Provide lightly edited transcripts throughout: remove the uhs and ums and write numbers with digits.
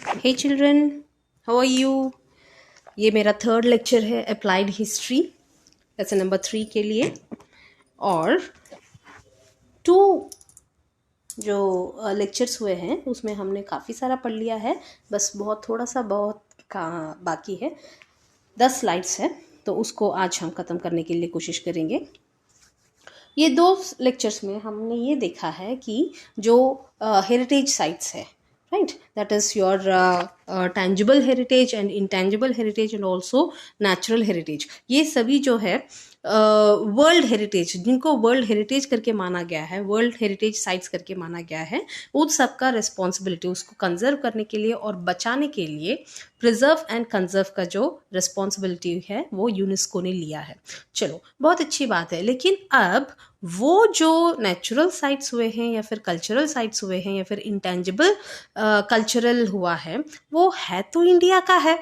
Hey children, how are you. ये मेरा third lecture है अप्लाइड हिस्ट्री लेसन नंबर 3 के लिए। और 2 जो लेक्चर्स हुए हैं उसमें हमने काफ़ी सारा पढ़ लिया है, बस बहुत बाकी है। 10 स्लाइड्स है, तो उसको आज हम ख़त्म करने के लिए कोशिश करेंगे। ये 2 लेक्चर्स में हमने ये देखा है कि जो हेरिटेज साइट्स है, right, that is your tangible heritage and intangible heritage and also natural heritage, ये सभी जो है वर्ल्ड हेरिटेज, जिनको वर्ल्ड हेरिटेज करके माना गया है, वर्ल्ड हेरिटेज साइट्स करके माना गया है, उन सबका रिस्पॉन्सिबिलिटी उसको कंजर्व करने के लिए और बचाने के लिए प्रिजर्व एंड कंजर्व का जो रिस्पॉन्सिबिलिटी है वो यूनेस्को ने लिया है। चलो, बहुत अच्छी बात है। लेकिन अब वो जो नेचुरल साइट्स हुए हैं या फिर कल्चरल साइट्स हुए हैं या फिर इंटेंजिबल कल्चरल हुआ है, वो है तो इंडिया का है,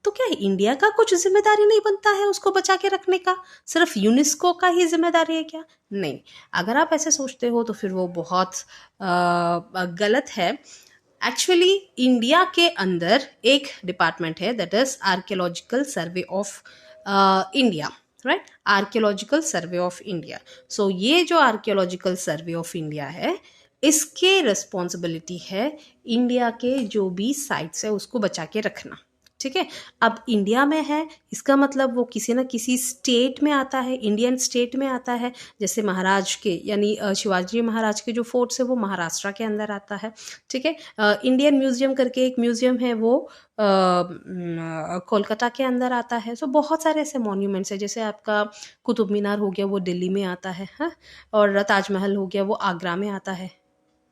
तो क्या इंडिया का कुछ जिम्मेदारी नहीं बनता है उसको बचा के रखने का? सिर्फ यूनेस्को का ही जिम्मेदारी है क्या? नहीं, अगर आप ऐसे सोचते हो तो फिर वो बहुत गलत है। एक्चुअली इंडिया के अंदर एक डिपार्टमेंट है, that is archaeological survey of India, right, archaeological survey of India. So ये जो आर्कियोलॉजिकल सर्वे ऑफ इंडिया है, इसके रिस्पॉन्सिबिलिटी है इंडिया के जो भी साइट्स है उसको बचा के रखना। ठीक है, अब इंडिया में है, इसका मतलब वो किसी न किसी स्टेट में आता है, इंडियन स्टेट में आता है। जैसे महाराज के यानी शिवाजी महाराज के जो फोर्ट्स है वो महाराष्ट्र के अंदर आता है। ठीक है, इंडियन म्यूजियम करके एक म्यूजियम है वो कोलकाता के अंदर आता है। सो बहुत सारे ऐसे मॉन्यूमेंट्स है, जैसे आपका कुतुब मीनार हो गया वो दिल्ली में आता है, हाँ? और ताजमहल हो गया वो आगरा में आता है।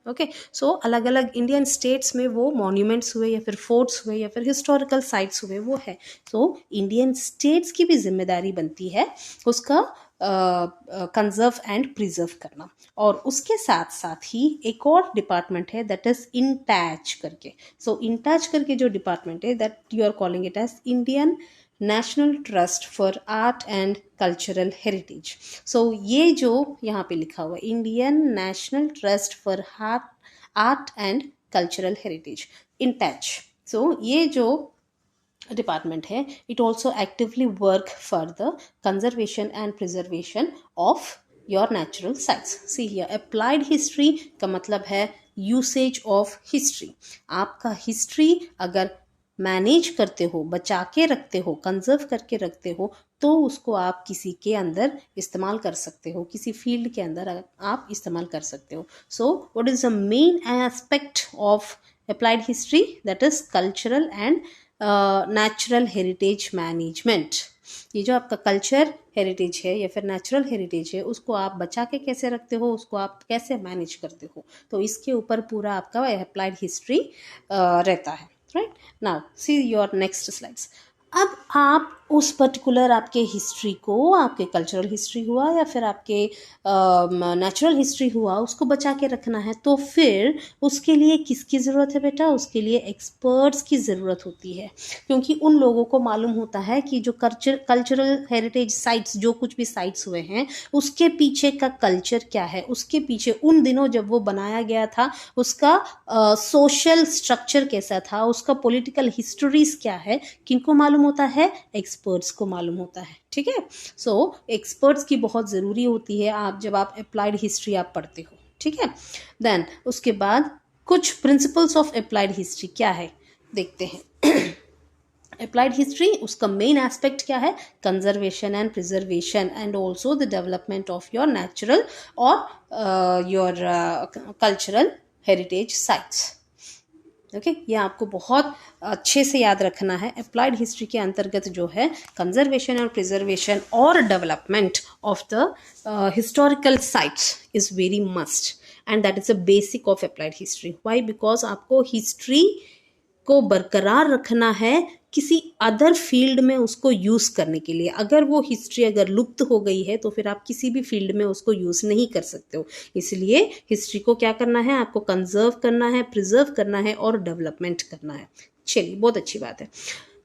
ओके, सो अलग अलग इंडियन स्टेट्स में वो मॉन्यूमेंट्स हुए या फिर फोर्ट्स हुए या फिर हिस्टोरिकल साइट्स हुए वो है। सो इंडियन स्टेट्स की भी जिम्मेदारी बनती है उसका कंजर्व एंड प्रिजर्व करना। और उसके साथ साथ ही एक और डिपार्टमेंट है, दैट इज इंटैच करके। सो इंटैच करके जो डिपार्टमेंट है, that you are calling it as Indian National Trust for Art and Cultural Heritage. So ये जो यहाँ पे लिखा हुआ है, Indian National Trust for Art and Cultural Heritage, INTACH. So ये जो डिपार्टमेंट है, it also actively work for the conservation and preservation of your natural sites. See here, applied history का मतलब है यूसेज ऑफ हिस्ट्री। आपका हिस्ट्री अगर manage करते हो, बचा के रखते हो, कंजर्व करके रखते हो, तो उसको आप किसी के अंदर इस्तेमाल कर सकते हो, किसी फील्ड के अंदर आप इस्तेमाल कर सकते हो। So what is the main aspect of applied history? That is cultural and natural heritage management. ये जो आपका कल्चर हेरिटेज है या फिर नेचुरल हेरिटेज है, उसको आप बचा के कैसे रखते हो, उसको आप कैसे मैनेज करते हो, तो इसके ऊपर पूरा आपका अप्लाइड हिस्ट्री रहता है। Right, now see your next slides. अब आप उस पर्टिकुलर आपके हिस्ट्री को, आपके कल्चरल हिस्ट्री हुआ या फिर आपके नेचुरल हिस्ट्री हुआ, उसको बचा के रखना है, तो फिर उसके लिए किसकी ज़रूरत है बेटा? उसके लिए एक्सपर्ट्स की ज़रूरत होती है, क्योंकि उन लोगों को मालूम होता है कि जो कल्चरल हेरिटेज साइट्स, जो कुछ भी साइट्स हुए हैं, उसके पीछे का कल्चर क्या है, उसके पीछे उन दिनों जब वो बनाया गया था उसका सोशल स्ट्रक्चर कैसा था, उसका पॉलिटिकल हिस्ट्रीज क्या है, किनको मालूम होता है? एक्सपर्ट्स को मालूम होता है। ठीक है, सो एक्सपर्ट्स की बहुत ज़रूरी होती है आप जब आप अप्लाइड हिस्ट्री आप पढ़ते हो। ठीक है, देन उसके बाद कुछ प्रिंसिपल्स ऑफ अप्लाइड हिस्ट्री क्या है देखते हैं। अप्लाइड हिस्ट्री, उसका मेन एस्पेक्ट क्या है? Conservation and preservation and also the development of your natural और your cultural heritage sites. Okay, ये आपको बहुत अच्छे से याद रखना है। अप्लाइड हिस्ट्री के अंतर्गत जो है कंजर्वेशन और प्रिजर्वेशन और development of the historical sites is very must and that is a basic of applied history. Why? Because आपको हिस्ट्री को बरकरार रखना है किसी अदर फील्ड में उसको यूज़ करने के लिए। अगर वो हिस्ट्री अगर लुप्त हो गई है तो फिर आप किसी भी फील्ड में उसको यूज़ नहीं कर सकते हो। इसलिए हिस्ट्री को क्या करना है? आपको कंजर्व करना है, प्रिजर्व करना है और डेवलपमेंट करना है। चलिए, बहुत अच्छी बात है।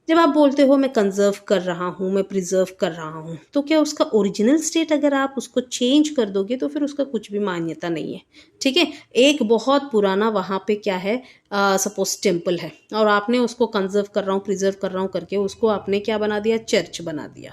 जब आप बोलते हो मैं कंजर्व कर रहा हूँ, मैं प्रिजर्व कर रहा हूँ, तो क्या उसका ओरिजिनल स्टेट अगर आप उसको चेंज कर दोगे तो फिर उसका कुछ भी मान्यता नहीं है। ठीक है, एक बहुत पुराना वहाँ पे क्या है, सपोज टेम्पल है, और आपने उसको कंजर्व कर रहा हूँ, प्रिजर्व कर रहा हूँ करके उसको आपने क्या बना दिया, चर्च बना दिया,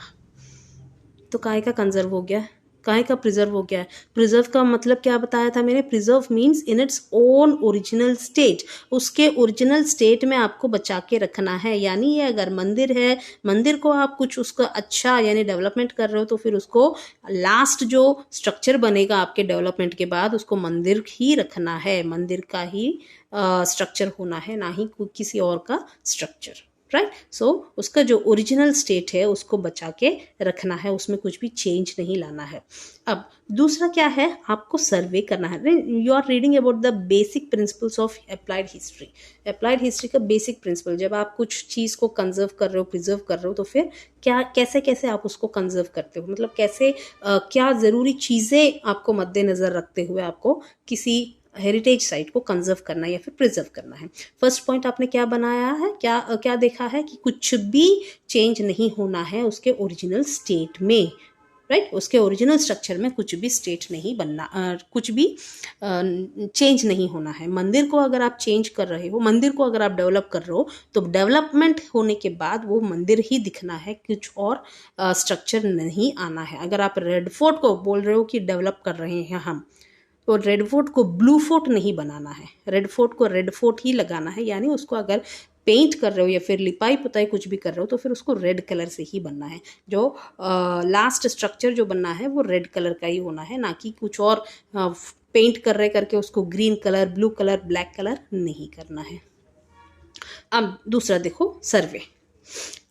तो काय का कंजर्व हो गया, काय का प्रिजर्व हो गया है। प्रिजर्व का मतलब क्या बताया था मैंने, preserve means in its own original state, उसके ओरिजिनल स्टेट में आपको बचा के रखना है। यानी ये अगर मंदिर है, मंदिर को आप कुछ उसका अच्छा यानी डेवलपमेंट कर रहे हो, तो फिर उसको लास्ट जो स्ट्रक्चर बनेगा आपके डेवलपमेंट के बाद, उसको मंदिर ही रखना है, मंदिर का ही स्ट्रक्चर होना है, ना ही किसी और का स्ट्रक्चर, राइट। सो उसका जो ओरिजिनल स्टेट है उसको बचा के रखना है, उसमें कुछ भी चेंज नहीं लाना है। अब दूसरा क्या है, आपको सर्वे करना है। You are reading about the basic principles of applied history. Applied history का बेसिक प्रिंसिपल, जब आप कुछ चीज़ को कंजर्व कर रहे हो, प्रिजर्व कर रहे हो, तो फिर क्या कैसे कैसे आप उसको कंजर्व करते हो, मतलब कैसे क्या ज़रूरी चीज़ें आपको मद्देनज़र रखते हुए आपको किसी हेरिटेज साइट को कंजर्व करना है या फिर प्रिजर्व करना है। फर्स्ट पॉइंट आपने क्या बनाया है, क्या क्या देखा है कि कुछ भी चेंज नहीं होना है उसके ओरिजिनल स्टेट में, राइट। उसके ओरिजिनल स्ट्रक्चर में कुछ भी स्टेट नहीं बनना, कुछ भी चेंज नहीं होना है। मंदिर को अगर आप चेंज कर रहे हो, मंदिर को अगर आप डेवलप कर रहे हो, तो डेवलपमेंट होने के बाद वो मंदिर ही दिखना है, कुछ और स्ट्रक्चर नहीं आना है। अगर आप रेड फोर्ट को बोल रहे हो कि डेवलप कर रहे हैं हम, तो रेड फोर्ट को ब्लू फोर्ट नहीं बनाना है, रेड फोर्ट को रेड फोर्ट ही लगाना है। यानी उसको अगर पेंट कर रहे हो या फिर लिपाई पुताई कुछ भी कर रहे हो, तो फिर उसको रेड कलर से ही बनना है। जो लास्ट स्ट्रक्चर जो बनना है वो रेड कलर का ही होना है, ना कि कुछ और पेंट कर रहे करके उसको green colour, blue colour, black colour नहीं करना है। अब दूसरा देखो, सर्वे।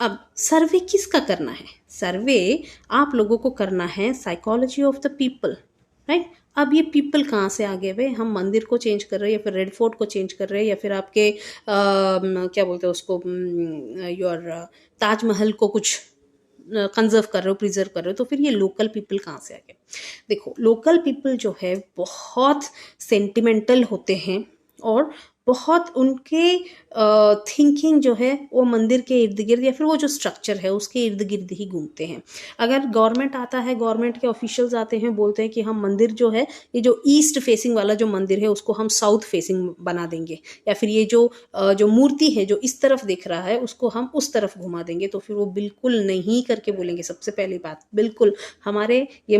अब सर्वे किसका करना है, सर्वे आप लोगों को करना है psychology of the people, right. अब ये पीपल कहाँ से आ गए भाई, हम मंदिर को चेंज कर रहे हैं या फिर रेड फोर्ट को चेंज कर रहे हैं या फिर आपके क्या बोलते हैं उसको, योर ताजमहल को कुछ कंजर्व कर रहे हो, प्रिजर्व कर रहे हो, तो फिर ये लोकल पीपल कहाँ से आ गए। देखो, लोकल पीपल जो है बहुत सेंटिमेंटल होते हैं और बहुत उनके थिंकिंग जो है वो मंदिर के इर्द गिर्द या फिर वो जो स्ट्रक्चर है उसके इर्द गिर्द ही घूमते हैं। अगर गवर्नमेंट आता है, गवर्नमेंट के ऑफिशियल्स आते हैं, बोलते हैं कि हम मंदिर जो है, ये जो ईस्ट फेसिंग वाला जो मंदिर है उसको हम साउथ फेसिंग बना देंगे, या फिर ये जो मूर्ति है जो इस तरफ दिख रहा है उसको हम उस तरफ घुमा देंगे, तो फिर वो बिल्कुल नहीं करके बोलेंगे। सबसे पहली बात, बिल्कुल हमारे ये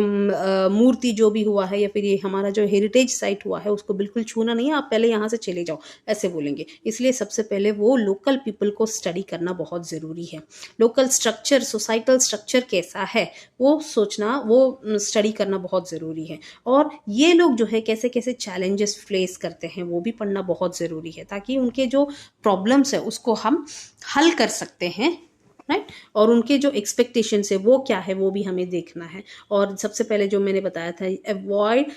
मूर्ति जो भी हुआ है या फिर ये हमारा जो हेरिटेज साइट हुआ है उसको बिल्कुल छूना नहीं है, आप पहले यहाँ से चले जाओ, ऐसे बोलेंगे। इसलिए सबसे पहले वो लोकल पीपल को स्टडी करना बहुत ज़रूरी है। लोकल स्ट्रक्चर, सोसाइटल स्ट्रक्चर कैसा है वो सोचना, वो स्टडी करना बहुत ज़रूरी है। और ये लोग जो है कैसे कैसे चैलेंजेस फेस करते हैं वो भी पढ़ना बहुत ज़रूरी है, ताकि उनके जो प्रॉब्लम्स है उसको हम हल कर सकते हैं, राइट। और उनके जो एक्सपेक्टेशंस है वो क्या है वो भी हमें देखना है। और सबसे पहले जो मैंने बताया था, अवॉइड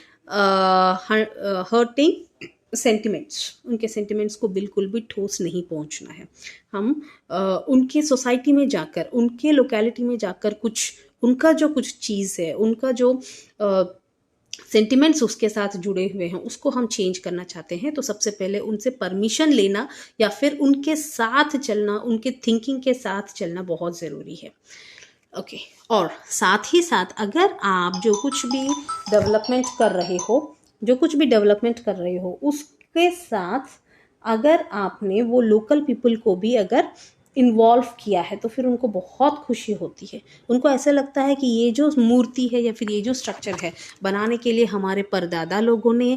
हर्टिंग सेंटिमेंट्स, उनके सेंटिमेंट्स को बिल्कुल भी ठोस नहीं पहुंचना है। हम उनके सोसाइटी में जाकर, उनके लोकेलिटी में जाकर कुछ उनका जो कुछ चीज़ है, उनका जो सेंटिमेंट्स उसके साथ जुड़े हुए हैं उसको हम चेंज करना चाहते हैं, तो सबसे पहले उनसे परमिशन लेना या फिर उनके साथ चलना, उनके थिंकिंग के साथ चलना बहुत ज़रूरी है। ओके। और साथ ही साथ अगर आप जो कुछ भी डेवलपमेंट कर रहे हो, जो कुछ भी डेवलपमेंट कर रहे हो उसके साथ अगर आपने वो लोकल पीपल को भी अगर इन्वॉल्व किया है, तो फिर उनको बहुत खुशी होती है। उनको ऐसा लगता है कि ये जो मूर्ति है या फिर ये जो स्ट्रक्चर है बनाने के लिए हमारे परदादा लोगों ने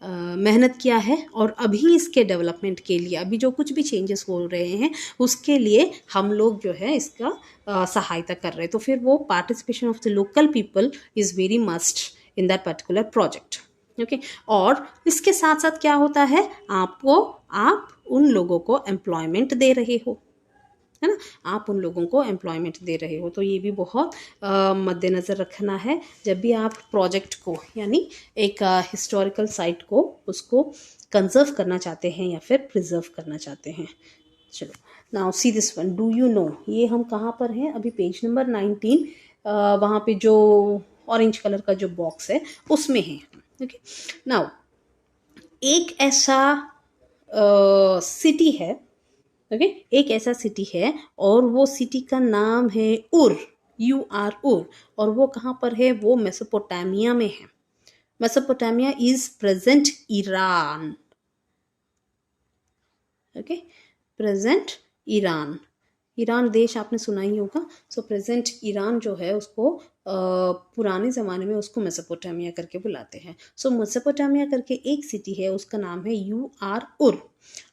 मेहनत किया है, और अभी इसके डेवलपमेंट के लिए अभी जो कुछ भी चेंजेस हो रहे हैं उसके लिए हम लोग जो है इसका सहायता कर रहे हैं। तो फिर वो participation of the local people is very must in that particular project. Okay. और इसके साथ साथ क्या होता है, आप उन लोगों को एम्प्लॉयमेंट दे रहे हो, है ना, आप उन लोगों को एम्प्लॉयमेंट दे रहे हो। तो ये भी बहुत मद्देनज़र रखना है जब भी आप प्रोजेक्ट को यानी एक हिस्टोरिकल साइट को उसको कंजर्व करना चाहते हैं या फिर प्रिजर्व करना चाहते हैं। चलो, now see this one, do you know, ये हम कहाँ पर हैं, अभी पेज नंबर 19, वहाँ पे जो ऑरेंज कलर का जो बॉक्स है उसमें है। ओके। नाउ एक ऐसा सिटी है, ओके, एक ऐसा सिटी है और वो सिटी का नाम है उर, UR, और वो कहाँ पर है, वो मेसोपोटामिया में है। Mesopotamia is present Iran, okay, present Iran, Iran देश आपने सुना ही होगा। सो प्रेजेंट ईरान जो है उसको पुराने ज़माने में उसको मेसोपोटामिया करके बुलाते हैं। सो मेसोपोटामिया करके एक सिटी है, उसका नाम है UR।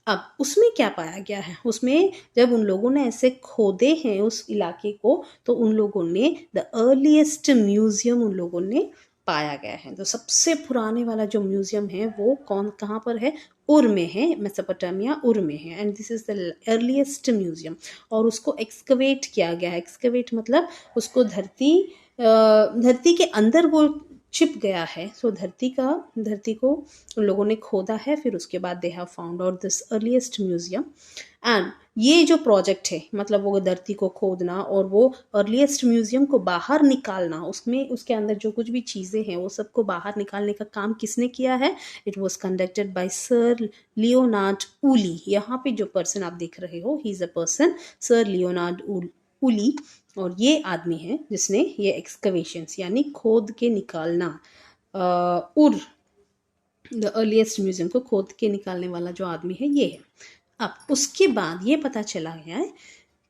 अब उसमें क्या पाया गया है, उसमें जब उन लोगों ने ऐसे खोदे हैं उस इलाके को, तो उन लोगों ने द अर्लीस्ट म्यूजियम उन लोगों ने पाया गया है। तो सबसे पुराने वाला जो म्यूजियम है वो कहाँ पर है, उर में है, मेसोपोटामिया उर में है, and this is the earliest museum. और उसको एक्सकवेट किया गया है, एक्सकवेट मतलब उसको धरती के अंदर वो छिप गया है। सो धरती को उन लोगों ने खोदा है, फिर उसके बाद they have found out this earliest museum. And ये जो प्रोजेक्ट है, मतलब वो धरती को खोदना और वो अर्लीस्ट म्यूजियम को बाहर निकालना, उसमें उसके अंदर जो कुछ भी चीज़ें हैं वो सबको बाहर निकालने का काम किसने किया है, it was conducted by sir Leonard woolly. यहाँ पे जो पर्सन आप देख रहे हो, he is a person sir Leonard woolly, और ये आदमी है जिसने ये एक्सकवेशंस यानी खोद के निकालना, उर द अर्लीस्ट म्यूजियम को खोद के निकालने वाला जो आदमी है ये है। अब उसके बाद ये पता चला गया है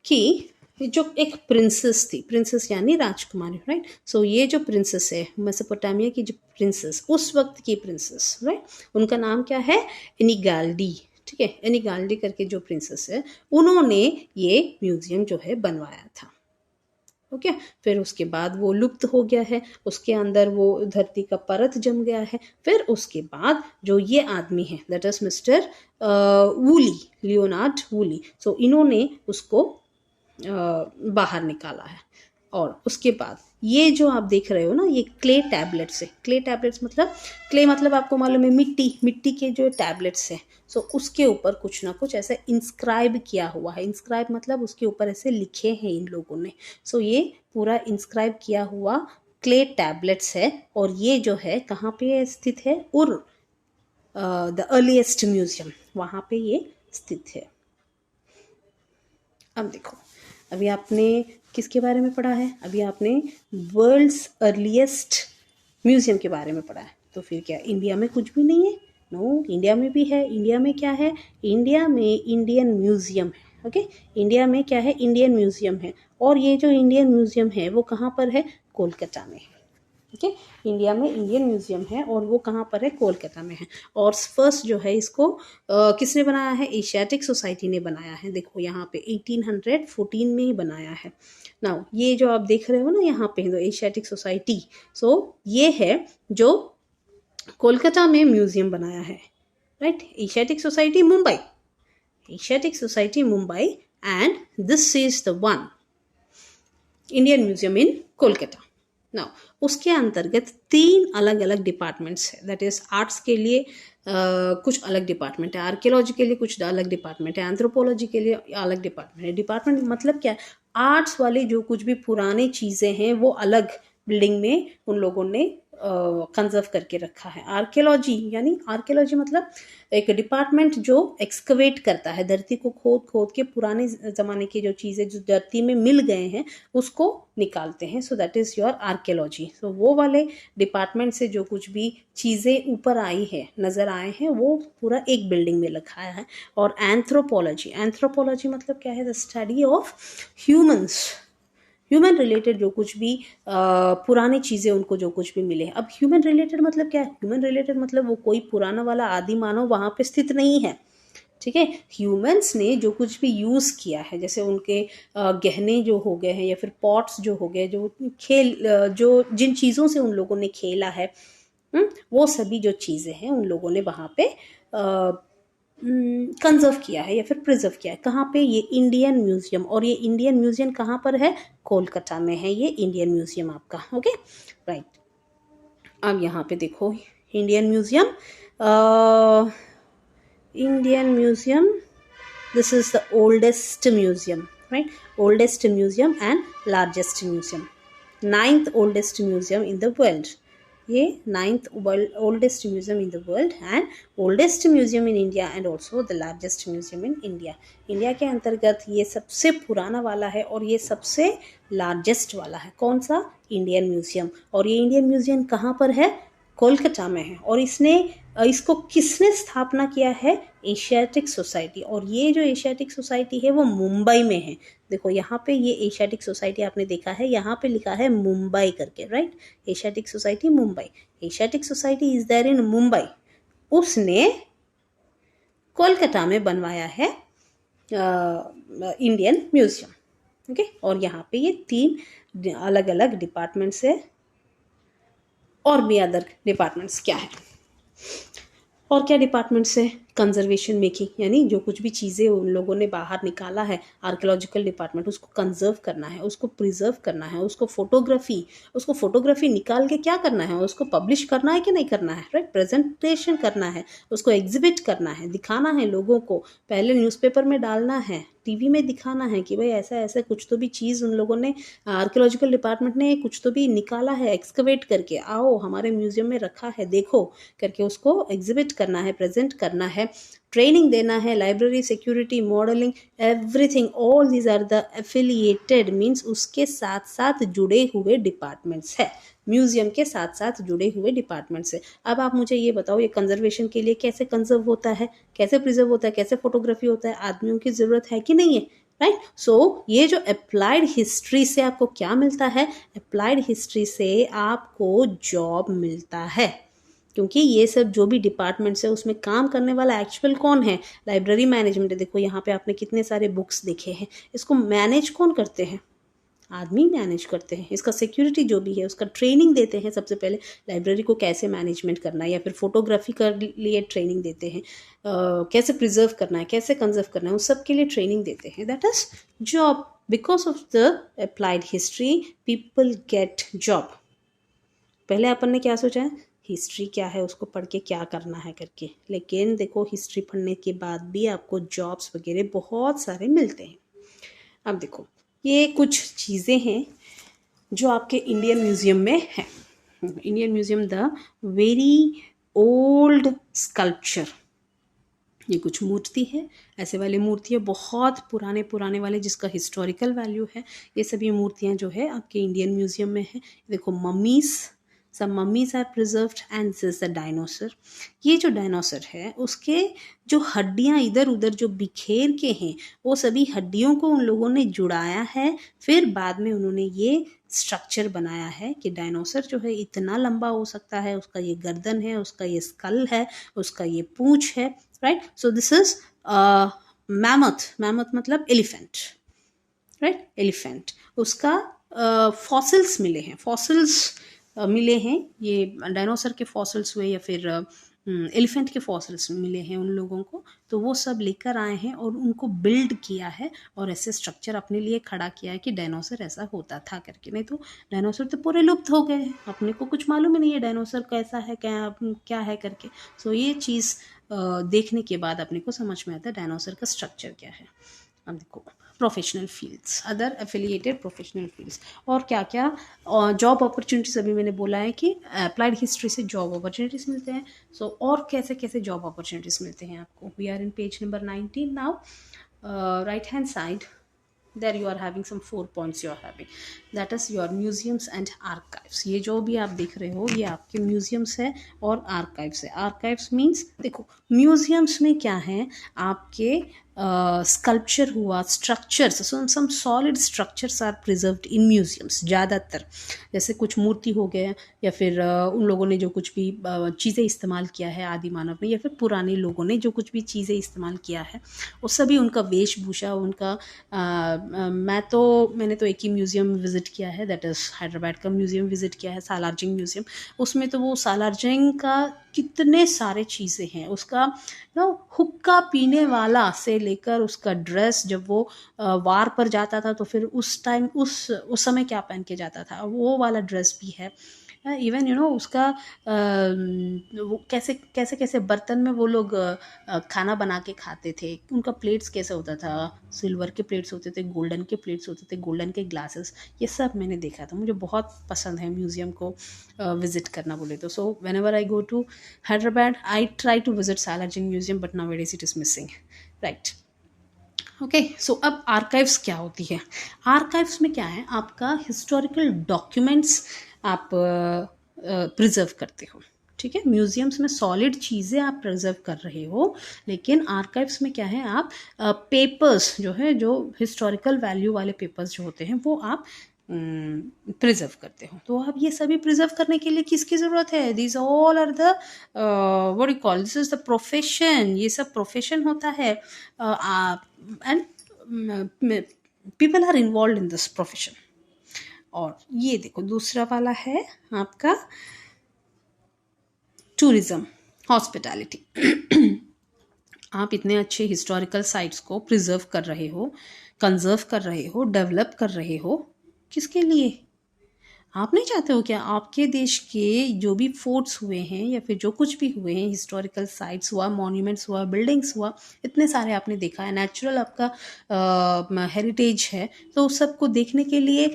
कि जो एक प्रिंसेस थी, प्रिंसेस यानी राजकुमारी, राइट। सो ये जो प्रिंसेस है मेसोपोटामिया की, जो प्रिंसेस उस वक्त की प्रिंसेस, राइट, उनका नाम क्या है, एनिगाल्डी, ठीक है, एनिगाल्डी करके जो प्रिंसेस है, उन्होंने ये म्यूजियम जो है बनवाया था। ओके, फिर उसके बाद वो लुप्त हो गया है, उसके अंदर वो धरती का परत जम गया है। फिर उसके बाद जो ये आदमी है, that is mister Woolley, Leonard Woolley, so इन्होंने उसको बाहर निकाला है। और उसके बाद ये जो आप देख रहे हो ना, ये क्ले टैबलेट्स है। क्ले टैबलेट्स मतलब, क्ले मतलब आपको मालूम है मिट्टी के जो टैबलेट्स हैं। सो उसके ऊपर कुछ ना कुछ ऐसे इंस्क्राइब किया हुआ है। इंस्क्राइब मतलब उसके ऊपर ऐसे लिखे हैं इन लोगों ने। सो ये पूरा इंस्क्राइब किया हुआ क्ले टैबलेट्स है, और ये जो है कहाँ पे स्थित है, उर द अर्लीस्ट म्यूजियम, वहाँ पे ये स्थित है। अब देखो, अभी आपने किसके बारे में पढ़ा है, अभी आपने वर्ल्ड्स अर्लीस्ट म्यूजियम के बारे में पढ़ा है। तो फिर क्या इंडिया में कुछ भी नहीं है? नो, इंडिया में भी है। इंडिया में क्या है, इंडिया में इंडियन म्यूजियम है। ओके, इंडिया में क्या है, इंडियन म्यूजियम है। और ये जो इंडियन म्यूजियम है वो कहाँ पर है, कोलकाता में है। ठीक है, इंडिया में इंडियन म्यूजियम है और वो कहाँ पर है, कोलकाता में है। और फर्स्ट जो है इसको किसने बनाया है, एशियाटिक सोसाइटी ने बनाया है। देखो यहाँ पे 1814 में ही बनाया है। नाउ ये जो आप देख रहे हो ना यहाँ पे, तो एशियाटिक सोसाइटी, सो ये है जो कोलकाता में म्यूजियम बनाया है, right. Asiatic society Mumbai, Asiatic society Mumbai, and this is the one Indian museum in Kolkata. Now उसके अंतर्गत 3 अलग अलग डिपार्टमेंट्स है। दैट इज आर्ट्स के लिए कुछ अलग डिपार्टमेंट है, आर्कियोलॉजी के लिए कुछ अलग डिपार्टमेंट है, एंथ्रोपोलॉजी के लिए अलग डिपार्टमेंट है। डिपार्टमेंट मतलब क्या है, आर्ट्स वाले जो कुछ भी पुराने चीज़ें हैं वो अलग बिल्डिंग में उन लोगों ने कंजर्व करके रखा है। आर्कियोलॉजी मतलब एक डिपार्टमेंट जो एक्सकवेट करता है, धरती को खोद खोद के पुराने ज़माने की जो चीज़ें जो धरती में मिल गए हैं उसको निकालते हैं। So that is your archaeology. So वो वाले डिपार्टमेंट से जो कुछ भी चीज़ें ऊपर आई है, नज़र आए हैं, वो पूरा एक बिल्डिंग में रखा है। और एंथ्रोपोलॉजी मतलब क्या है, the study of human related जो कुछ भी पुरानी चीज़ें उनको जो कुछ भी मिले। अब ह्यूमन रिलेटेड मतलब क्या है, ह्यूमन रिलेटेड मतलब वो कोई पुराना वाला आदि मानव वहाँ पे स्थित नहीं है, ठीक है। ह्यूमंस ने जो कुछ भी यूज़ किया है, जैसे उनके गहने जो हो गए हैं या फिर पॉट्स जो हो गए, जो जिन चीज़ों से उन लोगों ने खेला है, वो सभी जो चीज़ें हैं उन लोगों ने वहाँ पे कंजर्व किया है या फिर प्रिजर्व किया है। कहाँ पे, ये इंडियन म्यूजियम। और ये इंडियन म्यूजियम कहाँ पर है, कोलकाता में है ये इंडियन म्यूजियम आपका। Okay, right. अब यहाँ पे देखो Indian museum, this is the oldest museum, right, oldest museum and largest museum, 9th oldest museum in the world, ये 9th oldest museum in the world and oldest museum in India and also the largest museum in India. India के अंतर्गत ये सबसे पुराना वाला है और ये सबसे लार्जेस्ट वाला है। कौन सा? Indian museum. और ये इंडियन म्यूजियम कहाँ पर है? कोलकाता में है। और इसको किसने स्थापना किया है? Asiatic society. और ये जो एशियाटिक सोसाइटी है वो मुंबई में है। देखो यहाँ पे ये एशियाटिक सोसाइटी आपने देखा है, यहाँ पे लिखा है मुंबई करके, right? Asiatic society Mumbai, Asiatic society is there in Mumbai. उसने कोलकाता में बनवाया है इंडियन म्यूजियम। ओके, और यहाँ पे ये 3 अलग अलग डिपार्टमेंट्स है। और भी अदर डिपार्टमेंट्स क्या है? और क्या डिपार्टमेंट्स है? कंजर्वेशन मेकिंग, यानी जो कुछ भी चीज़ें उन लोगों ने बाहर निकाला है, आर्कियोलॉजिकल डिपार्टमेंट, उसको कंजर्व करना है, उसको प्रिजर्व करना है, उसको फोटोग्राफी निकाल के क्या करना है? उसको पब्लिश करना है कि नहीं करना है, राइट? प्रेजेंटेशन करना है, उसको एग्जिबिट करना है, दिखाना है लोगों को, पहले न्यूज़पेपर में डालना है, टीवी में दिखाना है कि भाई ऐसा ऐसा कुछ तो भी चीज़ उन लोगों ने, आर्कियोलॉजिकल डिपार्टमेंट ने कुछ तो भी निकाला है एक्सकवेट करके, आओ हमारे म्यूजियम में रखा है देखो करके, उसको एग्जिबिट करना है, प्रेजेंट करना है, ट्रेनिंग देना है, library, security, modelling, everything, all these are the affiliated, means उसके साथ साथ जुड़े हुए डिपार्टमेंट्स है, म्यूजियम के साथ साथ जुड़े हुए डिपार्टमेंट्स है। अब आप मुझे ये बताओ, ये कंजर्वेशन के लिए कैसे कंजर्व होता है, कैसे प्रिजर्व होता है, कैसे फोटोग्राफी होता है? आदमियों की जरूरत है कि नहीं है, राइट? सो ये जो अप्लाइड हिस्ट्री से आपको क्या मिलता है? अप्लाइड हिस्ट्री से आपको जॉब मिलता है, क्योंकि ये सब जो भी डिपार्टमेंट्स है उसमें काम करने वाला एक्चुअल कौन है? लाइब्रेरी मैनेजमेंट है। देखो यहाँ पे आपने कितने सारे बुक्स देखे हैं, इसको मैनेज कौन करते हैं? आदमी मैनेज करते हैं। इसका सिक्योरिटी जो भी है उसका ट्रेनिंग देते हैं, सबसे पहले लाइब्रेरी को कैसे मैनेजमेंट करना है, या फिर फोटोग्राफी के लिए ट्रेनिंग देते हैं, कैसे प्रिजर्व करना है, कैसे कंजर्व करना है, उस सब के लिए ट्रेनिंग देते हैं। That is job. Because of the applied history people get job. पहले अपन ने क्या सोचा है? हिस्ट्री क्या है, उसको पढ़ के क्या करना है करके, लेकिन देखो हिस्ट्री पढ़ने के बाद भी आपको जॉब्स वगैरह बहुत सारे मिलते हैं। अब देखो ये कुछ चीज़ें हैं जो आपके इंडियन म्यूजियम में है। Indian museum the very old sculpture, ये कुछ मूर्ति है, ऐसे वाली मूर्तियाँ बहुत पुराने वाले जिसका हिस्टोरिकल वैल्यू है, ये सभी मूर्तियाँ जो है आपके इंडियन म्यूजियम में है। देखो मम्मीज, सब mummies are preserved and this is the dinosaur. ये जो डायनासोर है उसके जो हड्डियाँ इधर उधर जो बिखेर के हैं, वो सभी हड्डियों को उन लोगों ने जुड़ाया है, फिर बाद में उन्होंने ये स्ट्रक्चर बनाया है कि डायनासोर जो है इतना लंबा हो सकता है, उसका ये गर्दन है, उसका ये स्कल है, उसका ये पूंछ है, right? So this is mammoth मतलब एलिफेंट, राइट? एलिफेंट। उसका फॉसिल्स मिले हैं, मिले हैं, ये डायनासोर के फॉसिल्स हुए या फिर एलिफेंट के फॉसिल्स मिले हैं उन लोगों को, तो वो सब लेकर आए हैं और उनको बिल्ड किया है और ऐसे स्ट्रक्चर अपने लिए खड़ा किया है कि डायनासोर ऐसा होता था करके। नहीं तो डायनासोर तो पूरे लुप्त हो गए हैं, अपने को कुछ मालूम ही नहीं है डायनासोर कैसा है, क्या है करके। सो ये चीज़ देखने के बाद अपने को समझ में आता है डायनासोर का स्ट्रक्चर क्या है। अब देखो professional fields, other affiliated professional fields, और क्या क्या जॉब अपॉर्चुनिटीज अभी मैंने बोला है कि अप्लाइड हिस्ट्री से जॉब अपॉर्चुनिटीज मिलते हैं। सो और कैसे कैसे जॉब अपॉर्चुनिटीज मिलते हैं आपको? We are in page number 19 now, right hand side there you are having some 4 points you are having, that is your museums and archives। ये जो भी आप देख रहे हो ये आपके म्यूजियम्स है और आर्काइव्स है। आर्काइव्स मीन्स देखो म्यूजियम्स में क्या है, आपके स्कल्पचर हुआ, structures, some solid structures are preserved in museums ज़्यादातर, जैसे कुछ मूर्ति हो गए या फिर उन लोगों ने जो कुछ भी चीज़ें इस्तेमाल किया है आदि मानव ने, या फिर पुराने लोगों ने जो कुछ भी चीज़ें इस्तेमाल किया है वो सभी, उनका वेशभूषा, उनका मैंने तो एक ही म्यूज़ियम विज़िट किया है, दैट इज़ हैदराबाद का म्यूज़ियम विज़िट किया है, सालारजंग म्यूज़ियम। उसमें तो वो सालारजंग का कितने सारे चीज़ें हैं, उसका हुक्का पीने वाला से लेकर उसका ड्रेस, जब वो वार पर जाता था तो फिर उस टाइम उस समय क्या पहन के जाता था वो वाला ड्रेस भी है। इवन उसका वो कैसे कैसे कैसे बर्तन में वो लोग खाना बना के खाते थे, उनका प्लेट्स कैसे होता था, सिल्वर के प्लेट्स होते थे, गोल्डन के प्लेट्स होते थे, गोल्डन के ग्लासेस, ये सब मैंने देखा था। मुझे बहुत पसंद है म्यूज़ियम को विजिट करना बोले तो। So whenever I go to Hyderabad I try to visit Salar Jung museum, but now it is missing, right. Okay, so अब आर्काइव्स क्या होती है? आर्काइव्स में क्या है, आपका हिस्टोरिकल डॉक्यूमेंट्स आप प्रिजर्व करते हो, ठीक है। म्यूजियम्स में सॉलिड चीज़ें आप प्रिजर्व कर रहे हो, लेकिन आर्काइव्स में क्या है, आप पेपर्स जो है, जो हिस्टोरिकल वैल्यू वाले पेपर्स जो होते हैं वो आप प्रिजर्व करते हो। तो अब ये सभी प्रिजर्व करने के लिए किसकी ज़रूरत है? This all are the what you call, this is the profession, ये सब प्रोफेशन होता है, and people are involve in this profession. और ये देखो दूसरा वाला है आपका टूरिज्म, हॉस्पिटैलिटी। आप इतने अच्छे हिस्टोरिकल साइट्स को प्रिजर्व कर रहे हो, कंजर्व कर रहे हो, डेवलप कर रहे हो, किसके लिए? आप नहीं चाहते हो क्या आपके देश के जो भी फोर्ट्स हुए हैं या फिर जो कुछ भी हुए हैं, हिस्टोरिकल साइट्स हुआ, मॉन्यूमेंट्स हुआ, बिल्डिंग्स हुआ, इतने सारे आपने देखा है, नेचुरल आपका हेरिटेज है, तो उस सब को देखने के लिए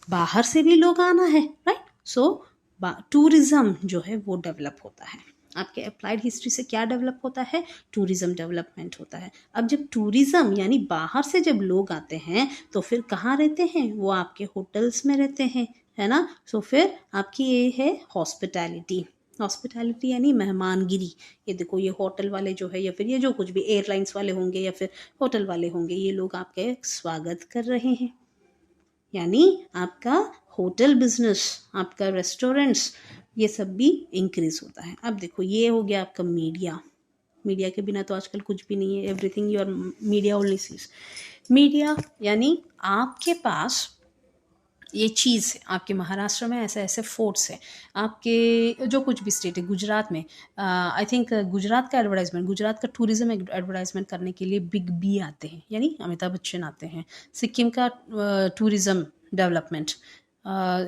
बाहर से भी लोग आना है, राइट। सो टूरिज्म जो है वो डेवलप होता है। आपके अप्लाइड हिस्ट्री से क्या डेवलप होता है? टूरिज्म डेवलपमेंट होता है। अब जब टूरिज्म यानी बाहर से जब लोग आते हैं तो फिर कहाँ रहते हैं? वो आपके होटल्स में रहते हैं, है ना। सो फिर आपकी ये है हॉस्पिटैलिटी। हॉस्पिटैलिटी यानी मेहमानगिरी। ये देखो, ये होटल वाले जो है या फिर ये जो कुछ भी एयरलाइंस वाले होंगे या फिर होटल वाले होंगे, ये लोग आपके स्वागत कर रहे हैं, यानी आपका होटल बिजनेस, आपका रेस्टोरेंट्स, ये सब भी इंक्रीज होता है। अब देखो, ये हो गया आपका मीडिया। मीडिया के बिना तो आजकल कुछ भी नहीं है, everything your media only sees. Media यानी आपके पास ये चीज़ है, आपके महाराष्ट्र में ऐसे ऐसे फोर्ट्स हैं, आपके जो कुछ भी स्टेट है, गुजरात में आई थिंक गुजरात का एडवर्टाइजमेंट, गुजरात का टूरिज्म एडवर्टाइजमेंट करने के लिए बिग बी आते हैं, यानी अमिताभ बच्चन आते हैं। सिक्किम का टूरिज्म डेवलपमेंट,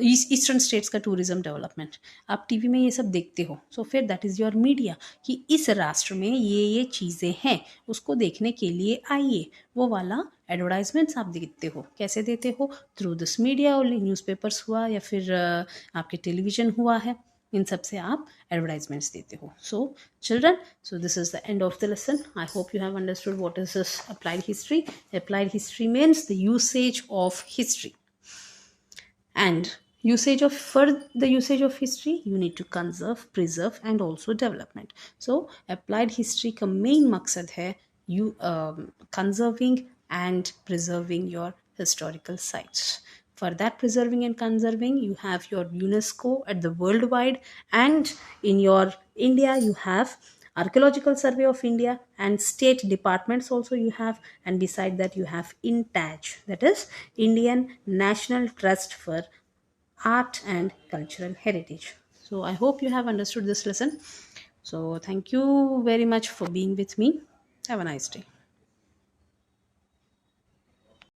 ईस्टर्न स्टेट्स का टूरिज्म डेवलपमेंट, आप टीवी में ये सब देखते हो। सो फिर दैट इज़ योर मीडिया, कि इस राष्ट्र में ये चीज़ें हैं, उसको देखने के लिए आइए। वो वाला एडवर्टाइजमेंट्स आप देखते हो, कैसे देते हो? Through this media only, newspapers हुआ या फिर आपके टेलीविज़न हुआ है, इन सब से आप एडवर्टाइजमेंट्स देते हो। So children, so this is the end of the lesson. I hope you have understood what is this applied history. Applied history means the usage of history, and usage of, for the usage of history you need to conserve, preserve and also development. So applied history का main मकसद है you conserving and preserving your historical sites. For that preserving and conserving, you have your UNESCO at the worldwide, and in your India you have Archaeological Survey of India, and state departments also you have, and beside that you have INTAJ, that is Indian National Trust for Art and Cultural Heritage. So I hope you have understood this lesson. So thank you very much for being with me. Have a nice day.